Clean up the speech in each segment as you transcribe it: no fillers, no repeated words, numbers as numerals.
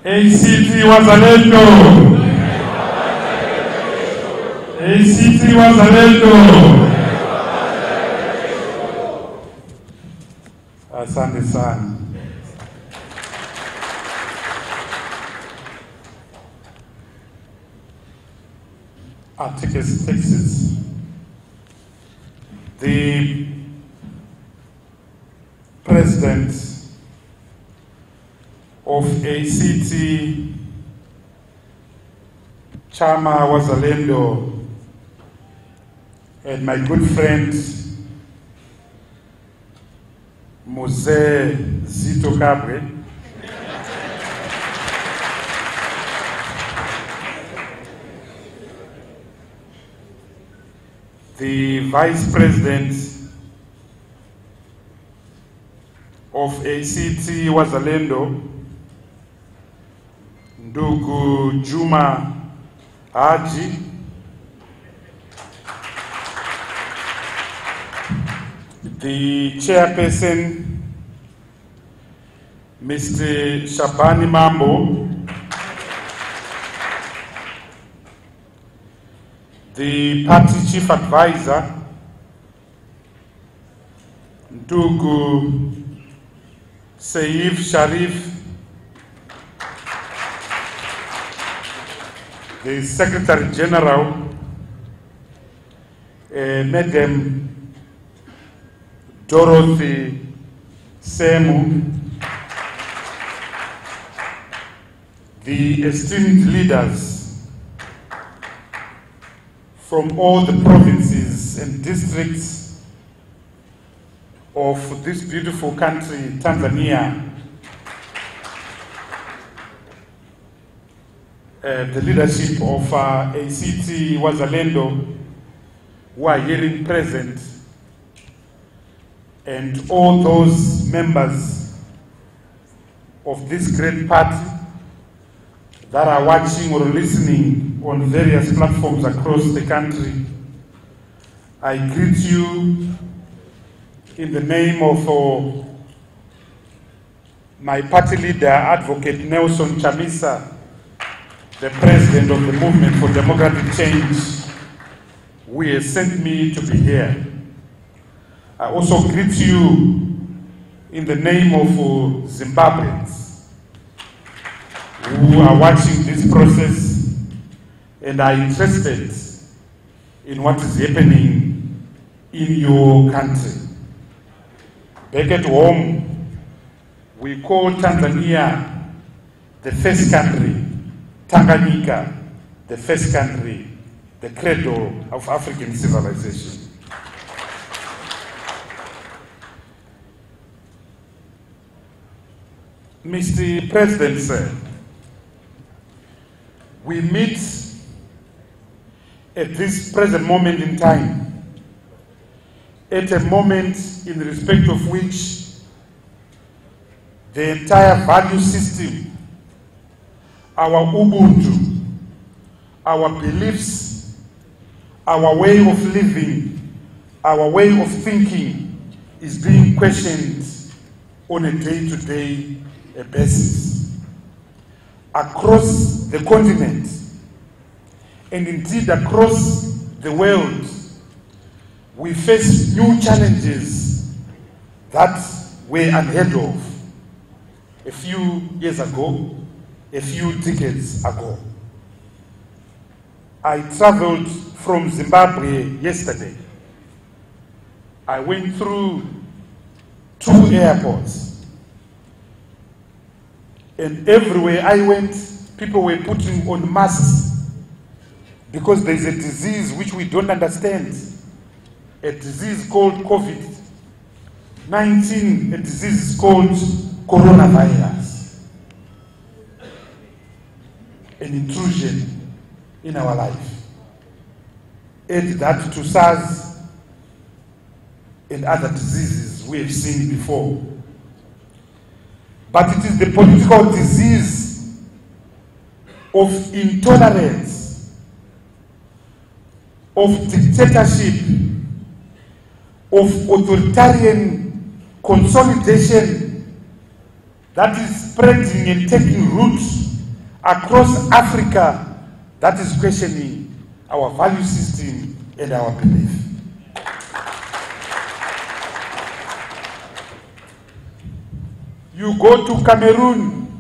ACT Wazalendo. ACT Wazalendo. Asante sana. Atticus, Texas. The president of ACT, Chama Wazalendo, and my good friend Mose Zito Kabwe, the vice president of ACT Wazalendo, Ndugu Juma Haji, the chairperson, Mr. Shabani Mambo, the party chief advisor, Ndugu Saif Sharif, the Secretary General, Madam Dorothy Semu, the esteemed leaders from all the provinces and districts of this beautiful country, Tanzania, the leadership of ACT Wazalendo who are here present, and all those members of this great party that are watching or listening on various platforms across the country. I greet you in the name of my party leader, Advocate Nelson Chamisa, the president of the Movement for Democratic Change, who has sent me to be here. I also greet you in the name of Zimbabweans who are watching this process and are interested in what is happening in your country. Back at home, we call Tanzania the first country, Tanganyika the first country, the cradle of African civilization. Mr. President, sir, we meet at this present moment in time, at a moment in respect of which the entire value system, our Ubuntu, our beliefs, our way of living, our way of thinking is being questioned on a day-to-day basis. Across the continent, and indeed across the world, we face new challenges that were unheard of a few years ago, a few decades ago. I traveled from Zimbabwe yesterday. I went through 2 airports. And everywhere I went, people were putting on masks because there is a disease which we don't understand, a disease called COVID-19, a disease called coronavirus, an intrusion in our life. Add that to SARS and other diseases we have seen before. But it is the political disease of intolerance, of dictatorship, of authoritarian consolidation that is spreading and taking roots across Africa, that is questioning our value system and our belief. You go to Cameroon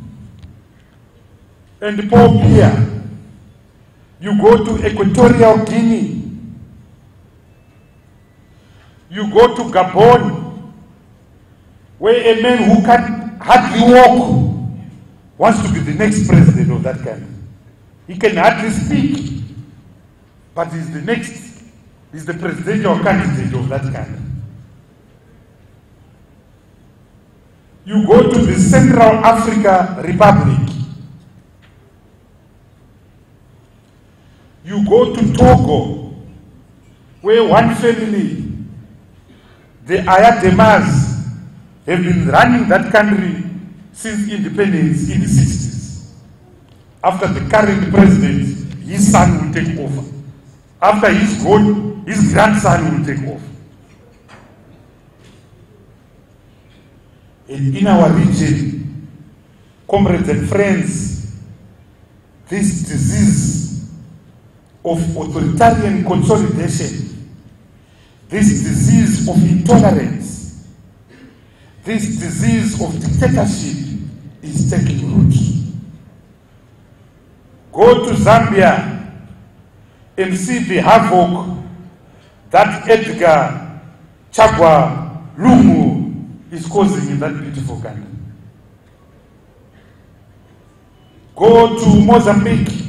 and Paul Biya. You go to Equatorial Guinea. You go to Gabon, where a man who can hardly walk wants to be the next president of that country. He can hardly speak, but he's the presidential candidate of that country. You go to the Central Africa Republic. You go to Togo, where one family, the Ayademas, have been running that country since independence in the 60s. After the current president, his son will take over. After he's gone, his grandson will take over. And in our region, comrades and friends, this disease of authoritarian consolidation, this disease of intolerance, this disease of dictatorship is taking root. Go to Zambia and see the havoc that Edgar Chagwa Lungu is causing in that beautiful country. Go to Mozambique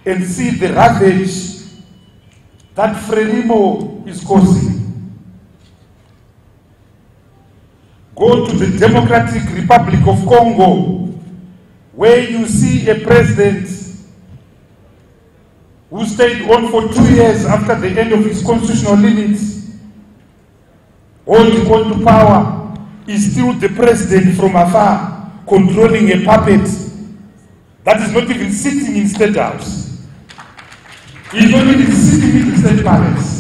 and see the ravage that Frelimo is causing. Go to the Democratic Republic of Congo, where you see a president who stayed on for 2 years after the end of his constitutional limits, holding on to power, is still the president from afar, controlling a puppet that is not even sitting in State House. He is not even sitting in the State Palace.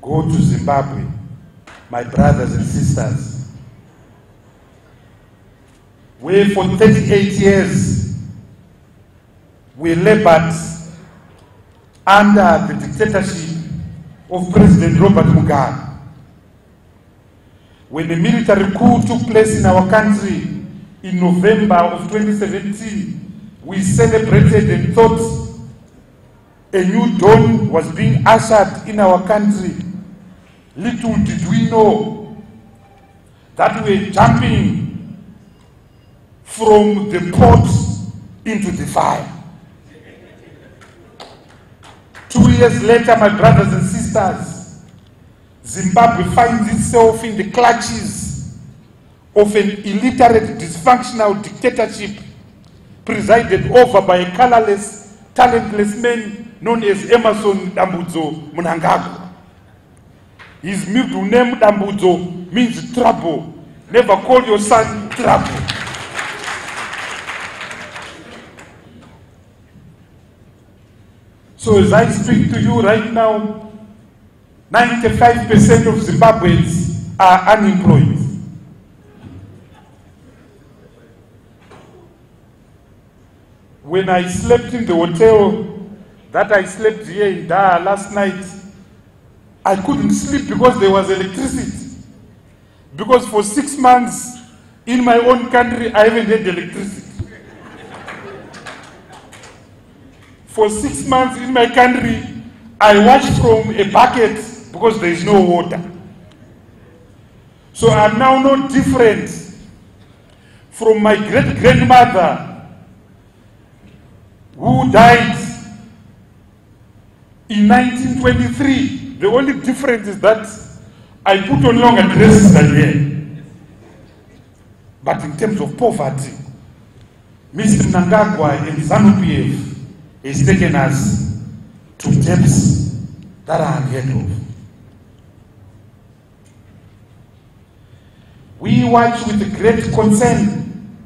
Go to Zimbabwe, my brothers and sisters, where for 38 years we labored under the dictatorship of President Robert Mugabe. When the military coup took place in our country in November of 2017, we celebrated and thought a new dawn was being ushered in our country. Little did we know that we were jumping from the pot into the fire. 2 years later, my brothers and sisters, Zimbabwe finds itself in the clutches of an illiterate, dysfunctional dictatorship presided over by a colorless, talentless man known as Emmerson Dambudzo Mnangagwa. His middle name, Dambudzo, means trouble. Never call your son trouble. So as I speak to you right now, 95% of Zimbabweans are unemployed. When I slept in the hotel that I slept here in Dar last night, I couldn't sleep because there was electricity. Because for 6 months in my own country, I haven't had electricity. For 6 months in my country, I wash from a bucket because there is no water. So I'm now no different from my great-grandmother who died in 1923. The only difference is that I put on longer dresses than her. But in terms of poverty, Mr. Mnangagwa and ZANU-PF has taken us to depths that are unheard of. We watch with great concern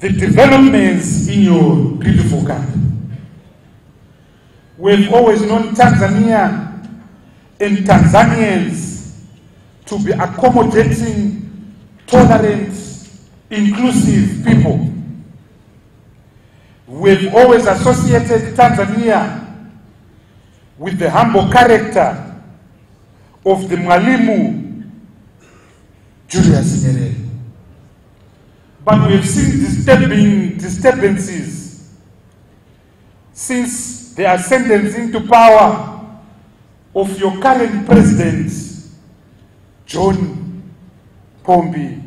the developments in your beautiful country. We've always known Tanzania and Tanzanians to be accommodating, tolerant, inclusive people. We've always associated Tanzania with the humble character of the Mwalimu Julius Nyerere. But we've seen disturbances since the ascendance into power of your current president, John Pombe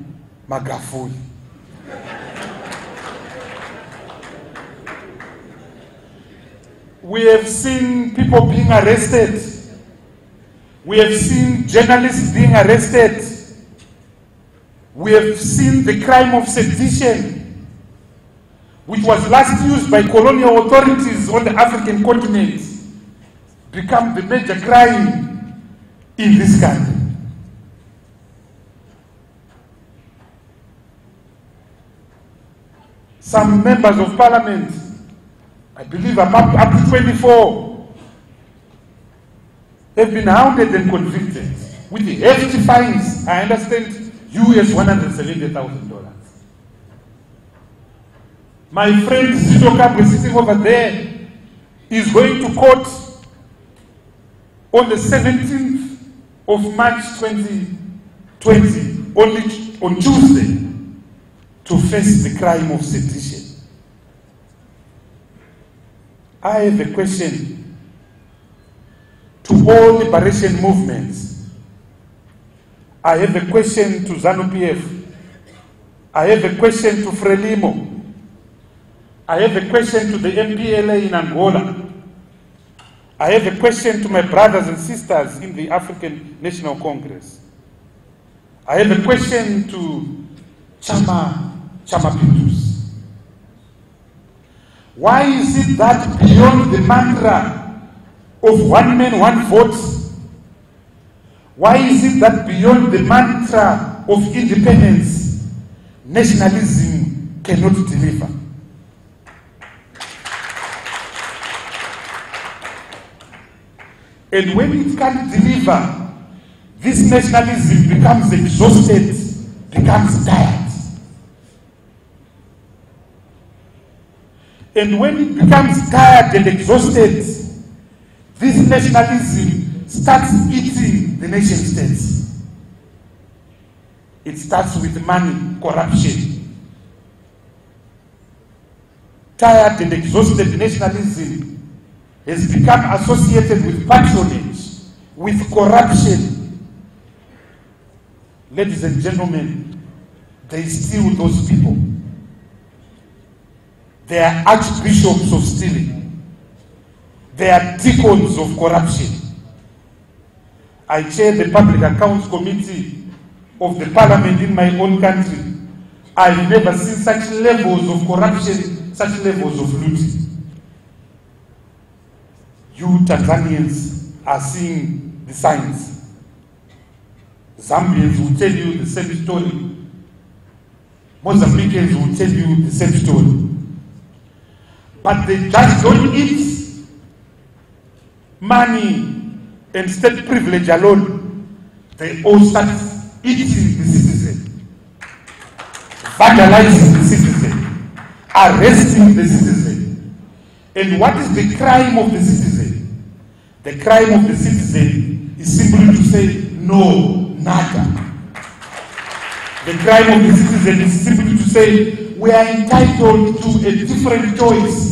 Magufuli. We have seen people being arrested. We have seen journalists being arrested. We have seen the crime of sedition, which was last used by colonial authorities on the African continent, become the major crime in this country. Some members of parliament, I believe up to 24, have been hounded and convicted with the hefty fines, I understand, US $170,000. My friend Zito Kabwe, sitting over there, is going to court on the 17th of March 2020, only on Tuesday, to face the crime of sedition. I have a question to all liberation movements. I have a question to ZANU-PF. I have a question to Frelimo. I have a question to the MPLA in Angola. I have a question to my brothers and sisters in the African National Congress. I have a question to Chama Pintus. Why is it that beyond the mantra of one man, one vote, why is it that beyond the mantra of independence, nationalism cannot deliver? And when it can't deliver, this nationalism becomes exhausted, becomes tired. And when it becomes tired and exhausted, this nationalism starts eating the nation states. It starts with money, corruption. Tired and exhausted nationalism has become associated with patronage, with corruption. Ladies and gentlemen, they steal those people. They are archbishops of stealing. They are deacons of corruption. I chair the Public Accounts Committee of the Parliament in my own country. I've never seen such levels of corruption, such levels of looting. You Tanzanians are seeing the signs. Zambians will tell you the same story. Mozambicans will tell you the same story. But they just don't eat money and state privilege alone. They all start eating the citizen, vandalizing the citizen, arresting the citizen. And what is the crime of the citizen? The crime of the citizen is simply to say no, nada. The crime of the citizen is simply to say we are entitled to a different choice.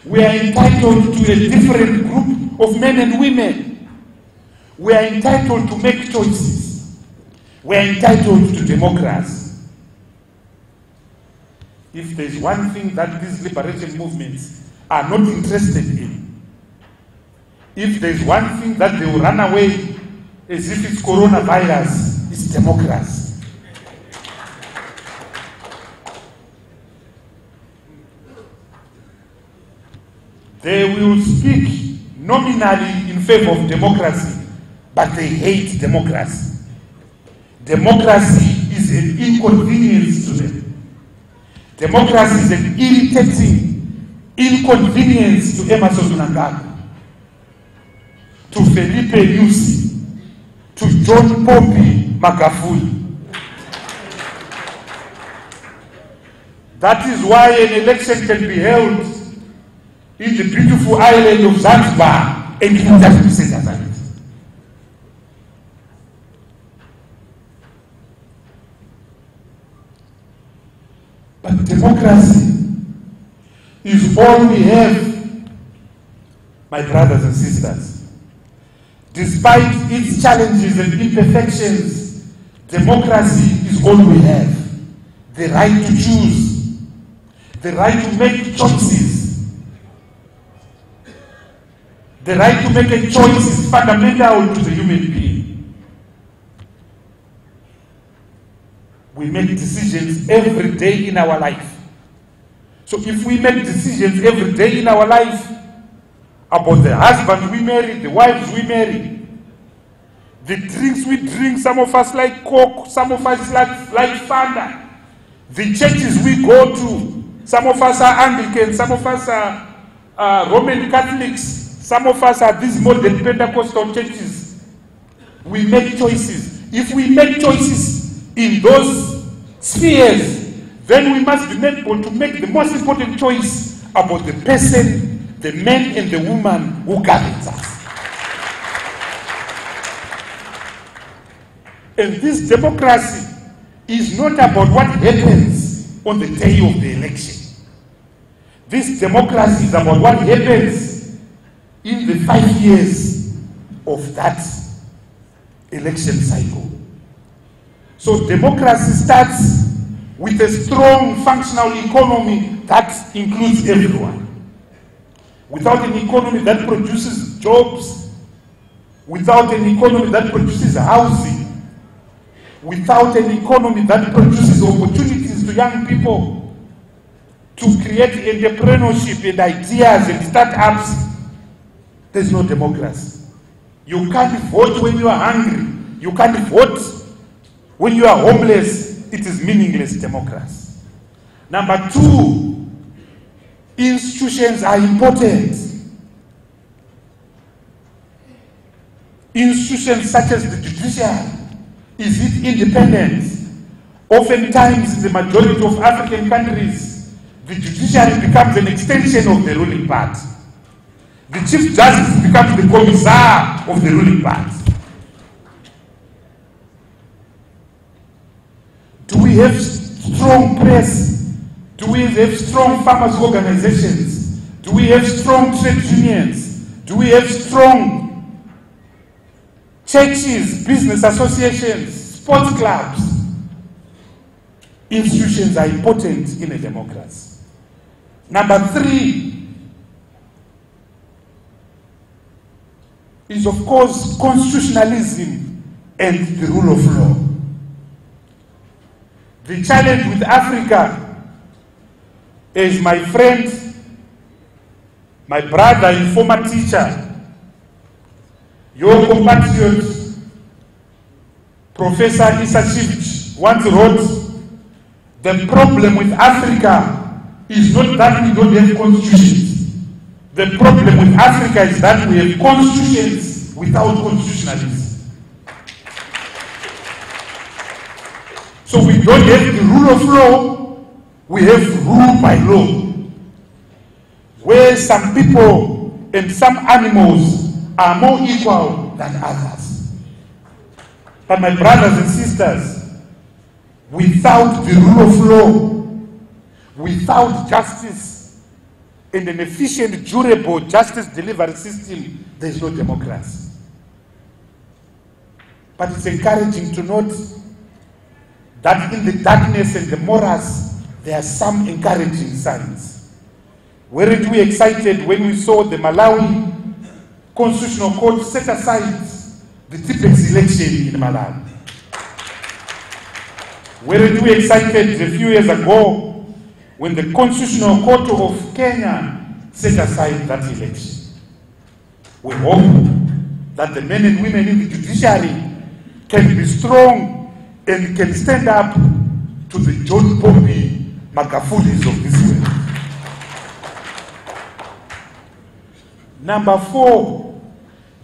We are entitled to a different group of men and women. We are entitled to make choices. We are entitled to democracy. If there's one thing that these liberation movements are not interested in, if there's one thing that they will run away as if it's coronavirus, it's democracy. They will speak nominally in favor of democracy, but they hate democracy. Democracy is an inconvenience to them. Democracy is an irritating inconvenience to Emmerson Mnangagwa. to Felipe Nyusi, to John Pombe Magufuli. That is why an election can be held in the beautiful island of Zanzibar and in just citizens. But democracy is all we have, my brothers and sisters. Despite its challenges and imperfections, democracy is all we have. The right to choose, the right to make choices. The right to make a choice is fundamental to the human being. We make decisions every day in our life. So if we make decisions every day in our life about the husband we marry, the wives we marry, the drinks we drink, some of us like Coke, some of us like Fanta, the churches we go to, some of us are Anglican, some of us are Roman Catholics, some of us are these modern Pentecostal churches. We make choices. If we make choices in those spheres, then we must be able to make the most important choice about the person, the man and the woman who governs us. And this democracy is not about what happens on the day of the election. This democracy is about what happens in the 5 years of that election cycle. So democracy starts with a strong functional economy that includes everyone. Without an economy that produces jobs, without an economy that produces housing, without an economy that produces opportunities to young people to create entrepreneurship and ideas and startups, there's no democracy. You can't vote when you are hungry. You can't vote when you are homeless. It is meaningless democracy. Number two, institutions are important. Institutions such as the judiciary, is it independent? Oftentimes, in the majority of African countries, the judiciary becomes an extension of the ruling party. The Chief Justice becomes the commissar of the ruling party. Do we have strong press? Do we have strong farmers' organizations? Do we have strong trade unions? Do we have strong churches, business associations, sports clubs? Institutions are important in a democracy. Number three is, of course, constitutionalism and the rule of law. The challenge with Africa is my friend, my brother and former teacher, your compatriot, Professor Issa Chivich, once wrote, the problem with Africa is not that we don't have constitutions. The problem with Africa is that we have constitutions without constitutionalism. So we don't have the rule of law, we have rule by law, where some people and some animals are more equal than others. But my brothers and sisters, without the rule of law, without justice and an efficient, durable justice delivery system, there is no democracy. But it's encouraging to note that in the darkness and the morass, there are some encouraging signs. Weren't we excited when we saw the Malawi Constitutional Court set aside the TPEX election in Malawi? Weren't we excited a few years ago when the Constitutional Court of Kenya set aside that election? We hope that the men and women in the judiciary can be strong and can stand up to the John Pombe Magufulis of this world. Number four,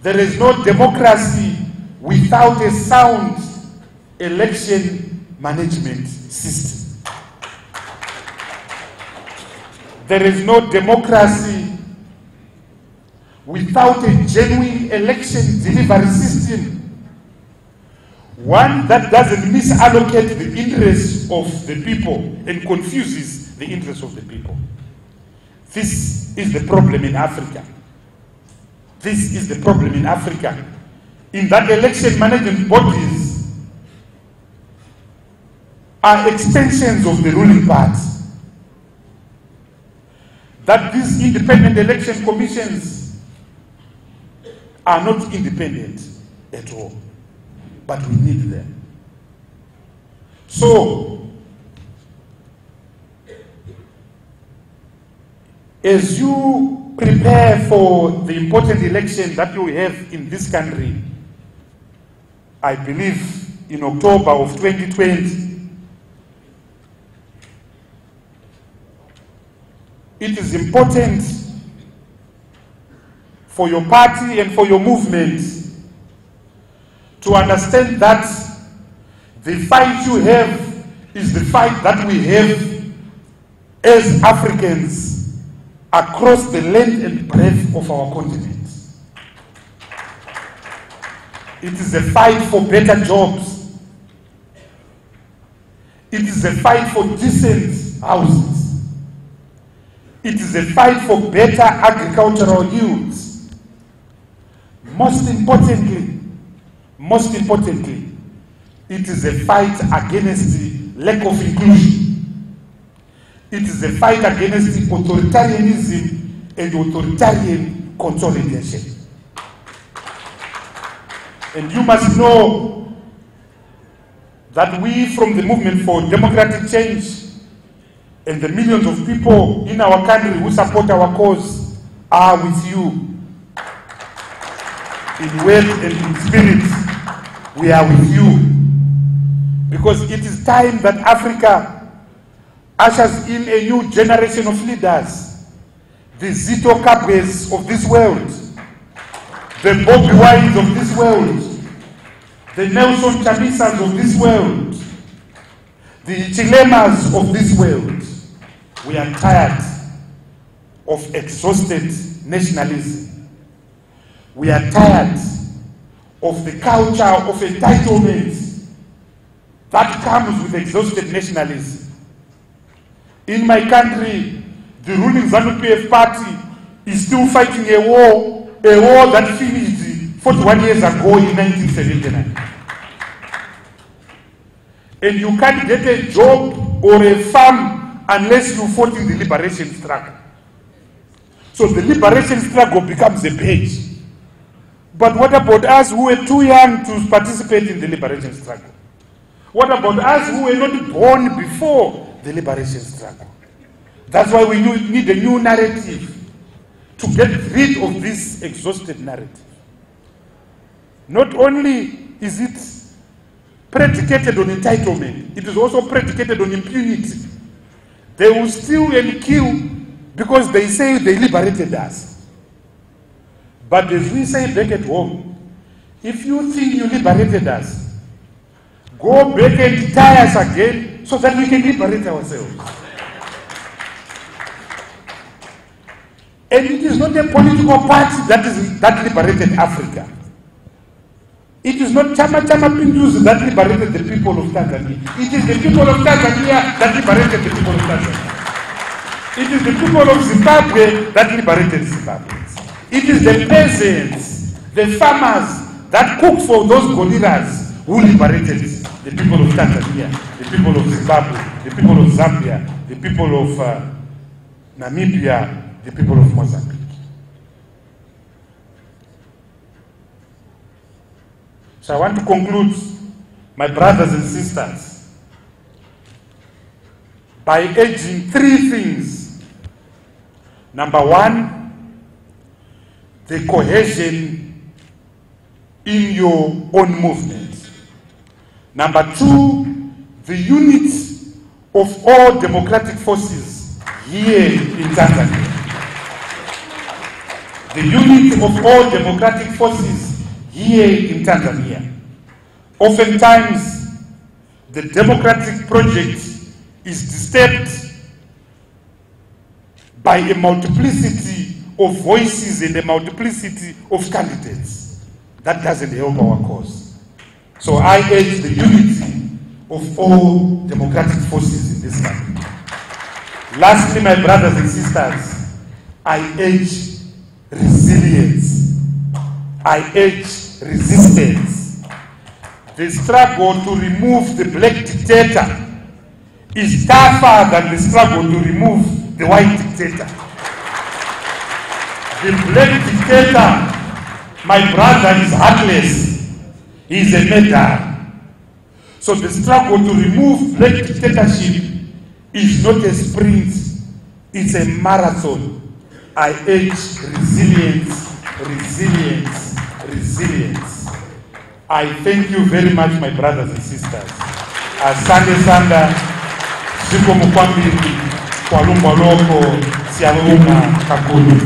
There is no democracy without a sound election management system. There is no democracy without a genuine election delivery system. One that doesn't misallocate the interests of the people and confuses the interests of the people. This is the problem in Africa. This is the problem in Africa. In that election management bodies are extensions of the ruling party. That these independent election commissions are not independent at all, but we need them. So, as you prepare for the important election that you have in this country, I believe in October of 2020, it is important for your party and for your movement to understand that the fight you have is the fight that we have as Africans across the length and breadth of our continent. It is a fight for better jobs. It is a fight for decent houses. It is a fight for better agricultural yields. Most importantly, it is a fight against the lack of inclusion. It is a fight against the authoritarianism and authoritarian consolidation. And you must know that we from the Movement for Democratic Change and the millions of people in our country who support our cause are with you. In word and in spirit, we are with you. Because it is time that Africa ushers in a new generation of leaders. The Zito Kabwes of this world, the Bobby Wines of this world, the Nelson Chamisas of this world, the Chilemas of this world. We are tired of exhausted nationalism. We are tired of the culture of entitlement that comes with exhausted nationalism. In my country, the ruling ZANU-PF party is still fighting a war that finished 41 years ago in 1979. And you can't get a job or a farm unless you fought in the liberation struggle. So the liberation struggle becomes a page. But what about us who were too young to participate in the liberation struggle? What about us who were not born before the liberation struggle? That's why we need a new narrative to get rid of this exhausted narrative. Not only is it predicated on entitlement, it is also predicated on impunity. They will steal and kill because they say they liberated us. But as we say back at home, if you think you liberated us, go back and tie us again so that we can liberate ourselves. And it is not a political party that liberated Africa. It is not Chama Pinduzi that liberated the people of Tanzania. It is the people of Tanzania that liberated the people of Tanzania. It is the people of Zimbabwe that liberated Zimbabwe. It is the peasants, the farmers that cook for those gorillas who liberated the people of Tanzania, the people of Zimbabwe, the people of Zambia, the people of Namibia, the people of Mozambique. So I want to conclude, my brothers and sisters, by urging three things. Number one, the cohesion in your own movement. Number two, the unity of all democratic forces here in Tanzania. the unity of all democratic forces here in Tanzania. Oftentimes, the democratic project is disturbed by a multiplicity of voices and a multiplicity of candidates. That doesn't help our cause. So I urge the unity of all democratic forces in this country. Lastly, my brothers and sisters, I urge resilience. I urge resistance. The struggle to remove the black dictator is tougher than the struggle to remove the white dictator. The black dictator, my brother, is heartless. He is a murderer. So the struggle to remove black dictatorship is not a sprint, it's a marathon. I urge resilience, resilience, resilience. I thank you very much, my brothers and sisters. Asante sana, ziko mkwambiri, kwa lumba loko, siyaluma kakulu.